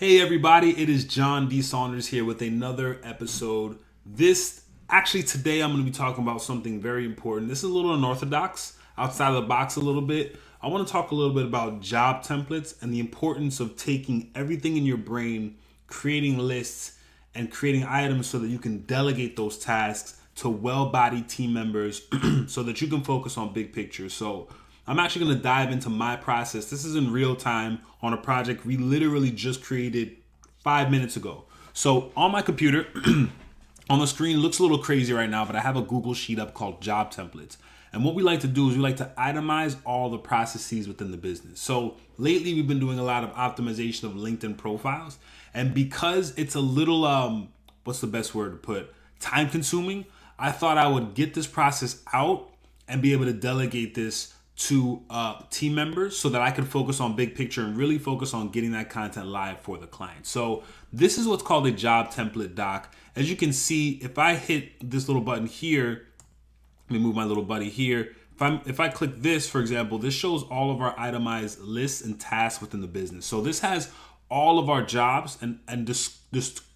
Hey everybody, it is John D. Saunders here with another episode. Today I'm going to be talking about something very important. This is a little unorthodox, outside of the box a little bit. I want to talk a little bit about job templates and the importance of taking everything in your brain, creating lists, and creating items so that you can delegate those tasks to well-bodied team members so that you can focus on big picture. So I'm actually going to dive into my process. This is in real time on a project we literally just created 5 minutes ago. So on my computer, on the screen, looks a little crazy right now, but I have a Google sheet up called job templates. And what we like to do is we like to itemize all the processes within the business. So lately we've been doing a lot of optimization of LinkedIn profiles. And because it's a little, what's the best word to put, time consuming, I thought I would get this process out and be able to delegate this to team members so that I could focus on big picture and really focus on getting that content live for the client. So this is what's called a job template doc. As you can see, if I hit this little button here, let me move my little buddy here. If I click this, for example, this shows all of our itemized lists and tasks within the business. So this has all of our jobs and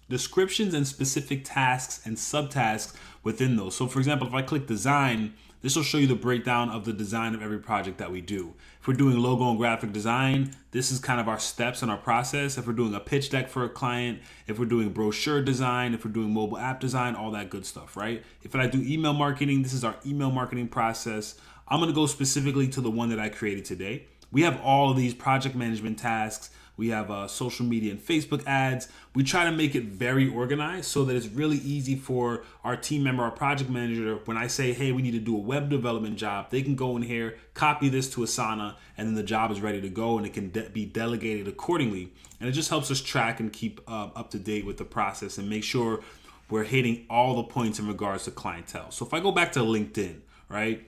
descriptions and specific tasks and subtasks within those. So for example, if I click design, this will show you the breakdown of the design of every project that we do. If we're doing logo and graphic design, this is kind of our steps in our process. If we're doing a pitch deck for a client, if we're doing brochure design, if we're doing mobile app design, all that good stuff, right? If I do email marketing, this is our email marketing process. I'm gonna go specifically to the one that I created today. We have all of these project management tasks. We have social media and Facebook ads. We try to make it very organized so that it's really easy for our team member, our project manager, when I say, hey, we need to do a web development job, they can go in here, copy this to Asana, and then the job is ready to go and it can be delegated accordingly. And it just helps us track and keep up to date with the process and make sure we're hitting all the points in regards to clientele. So if I go back to LinkedIn, right?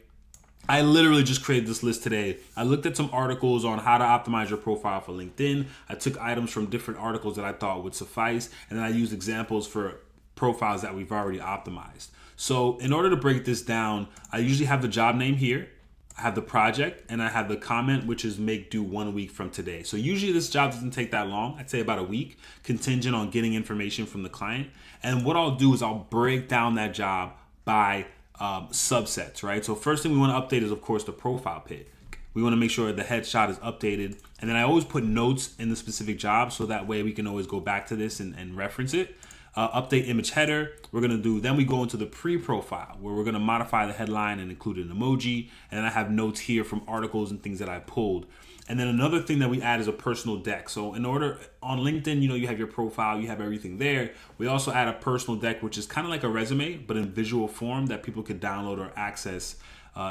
I literally just created this list today. I looked at some articles on how to optimize your profile for LinkedIn. I took items from different articles that I thought would suffice, and then I used examples for profiles that we've already optimized. So in order to break this down, I usually have the job name here, I have the project, and I have the comment, which is make due 1 week from today. So usually this job doesn't take that long. I'd say about a week, contingent on getting information from the client. And what I'll do is I'll break down that job by subsets, right? So first thing we want to update is, of course, the profile pic. We want to make sure the headshot is updated. And then I always put notes in the specific job so that way we can always go back to this and reference it. Update image header. Then we go into the pre-profile where we're going to modify the headline and include an emoji. And then I have notes here from articles and things that I pulled. And then another thing that we add is a personal deck. So on LinkedIn, you have your profile, you have everything there. We also add a personal deck, which is kind of like a resume, but in visual form that people could download or access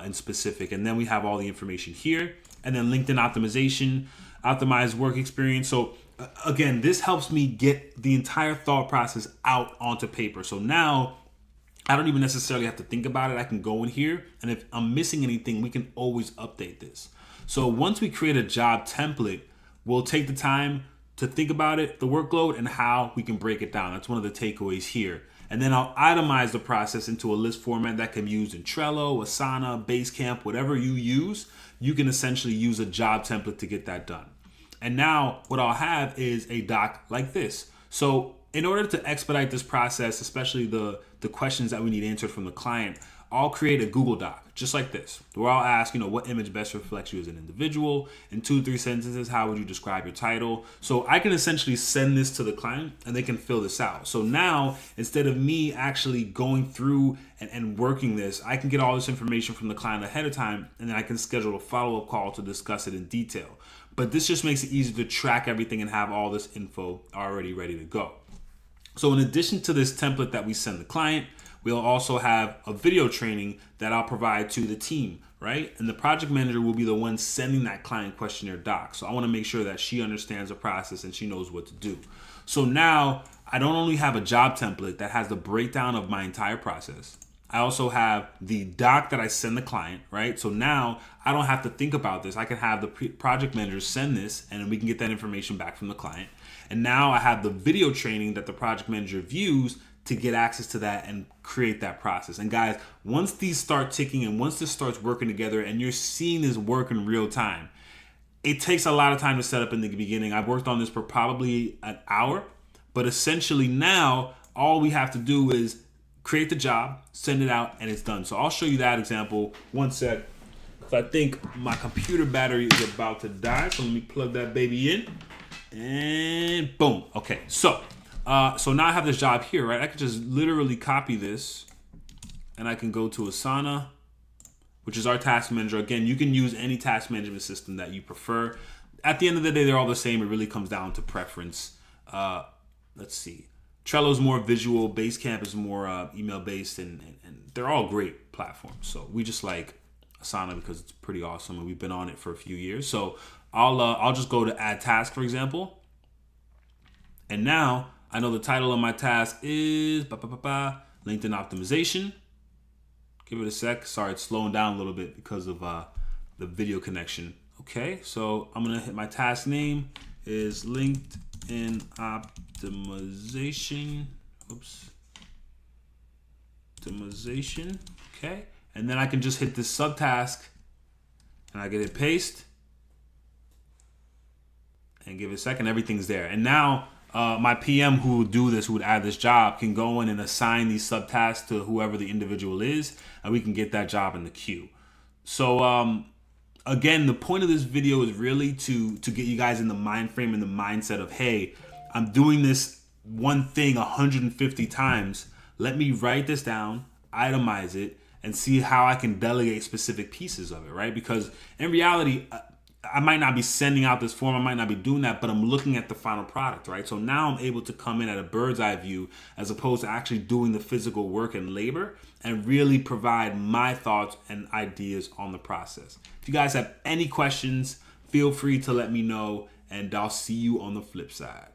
in specific. And then we have all the information here. And then LinkedIn optimization, optimized work experience. So again, this helps me get the entire thought process out onto paper. So now I don't even necessarily have to think about it. I can go in here, and if I'm missing anything, we can always update this. So once we create a job template, we'll take the time to think about it, the workload, and how we can break it down. That's one of the takeaways here. And then I'll itemize the process into a list format that can be used in Trello, Asana, Basecamp, whatever you use. You can essentially use a job template to get that done. And now what I'll have is a doc like this. So in order to expedite this process, especially the questions that we need answered from the client, I'll create a Google Doc just like this, where I'll ask, what image best reflects you as an individual. In 2-3 sentences, how would you describe your title? So I can essentially send this to the client and they can fill this out. So now, instead of me actually going through and working this, I can get all this information from the client ahead of time, and then I can schedule a follow-up call to discuss it in detail. But this just makes it easy to track everything and have all this info already ready to go. So in addition to this template that we send the client, we'll also have a video training that I'll provide to the team, right? And the project manager will be the one sending that client questionnaire doc. So I want to make sure that she understands the process and she knows what to do. So now I don't only have a job template that has the breakdown of my entire process. I also have the doc that I send the client, right? So now I don't have to think about this. I can have the project manager send this, and then we can get that information back from the client. And now I have the video training that the project manager views to get access to that and create that process. And guys, once these start ticking and once this starts working together and you're seeing this work in real time, it takes a lot of time to set up in the beginning. I've worked on this for probably an hour, but essentially now all we have to do is create the job, send it out, and it's done. So I'll show you that example. One sec. So I think my computer battery is about to die. So let me plug that baby in. And boom. Okay. So now I have this job here, right? I could just literally copy this and I can go to Asana, which is our task manager. Again, you can use any task management system that you prefer. At the end of the day, they're all the same. It really comes down to preference. Let's see. Trello's more visual. Basecamp is more email-based, and they're all great platforms. So we just like Asana because it's pretty awesome, and we've been on it for a few years. So I'll just go to add task, for example. And now I know the title of my task is LinkedIn optimization. Give it a sec. Sorry, it's slowing down a little bit because of the video connection. Okay, so I'm gonna hit my task name is LinkedIn optimization. Optimization. Okay, and then I can just hit this subtask, and I can hit paste, and give it a second. Everything's there, and now my PM who would do this, who would add this job, can go in and assign these subtasks to whoever the individual is, and we can get that job in the queue. So again, the point of this video is really to get you guys in the mind frame and the mindset of, hey, I'm doing this one thing 150 times. Let me write this down, itemize it, and see how I can delegate specific pieces of it, right? Because in reality, I might not be sending out this form, I might not be doing that, but I'm looking at the final product, right? So now I'm able to come in at a bird's eye view as opposed to actually doing the physical work and labor and really provide my thoughts and ideas on the process. If you guys have any questions, feel free to let me know, and I'll see you on the flip side.